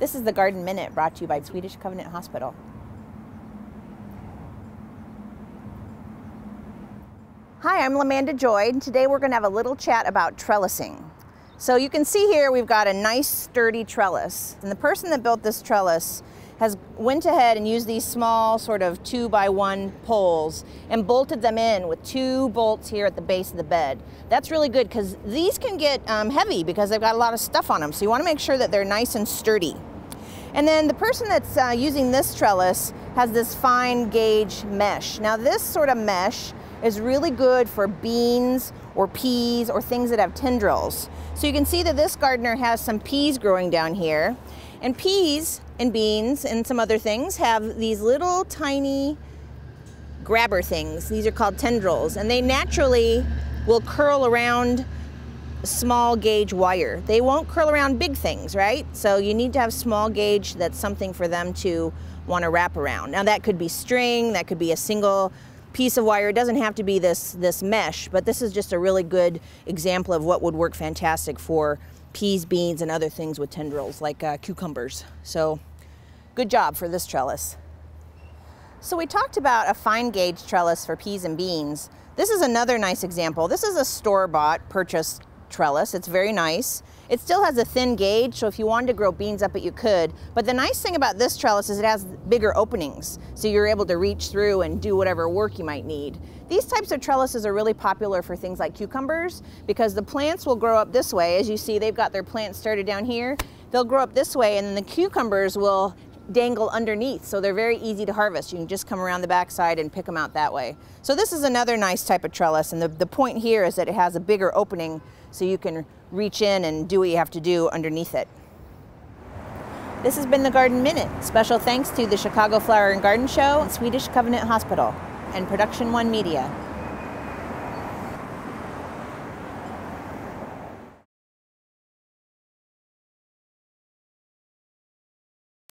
This is the Garden Minute, brought to you by Swedish Covenant Hospital. Hi, I'm LaManda Joy, and today we're going to have a little chat about trellising. So you can see here we've got a nice sturdy trellis, and the person that built this trellis went ahead and used these small sort of 2x1 poles and bolted them in with 2 bolts here at the base of the bed. That's really good because these can get heavy because they've got a lot of stuff on them, so you want to make sure that they're nice and sturdy. And then the person that's using this trellis has this fine gauge mesh. Now this sort of mesh is really good for beans or peas or things that have tendrils. So you can see that this gardener has some peas growing down here, and peas and beans and some other things have these little tiny grabber things. These are called tendrils, and they naturally will curl around small gauge wire. They won't curl around big things, right? So you need to have small gauge. That's something for them to want to wrap around. Now that could be string, that could be a single piece of wire. It doesn't have to be this mesh, but this is just a really good example of what would work fantastic for peas, beans, and other things with tendrils like cucumbers. So good job for this trellis. So we talked about a fine gauge trellis for peas and beans. This is another nice example. This is a store-bought purchased trellis. It's very nice. It still has a thin gauge, so if you wanted to grow beans up it, you could. But the nice thing about this trellis is it has bigger openings, so you're able to reach through and do whatever work you might need. These types of trellises are really popular for things like cucumbers because the plants will grow up this way. As you see, they've got their plants started down here. They'll grow up this way, and then the cucumbers will dangle underneath, so they're very easy to harvest. You can just come around the backside and pick them out that way. So this is another nice type of trellis, and the point here is that it has a bigger opening so you can reach in and do what you have to do underneath it. This has been the Garden Minute. Special thanks to the Chicago Flower and Garden Show, Swedish Covenant Hospital, and Production One Media.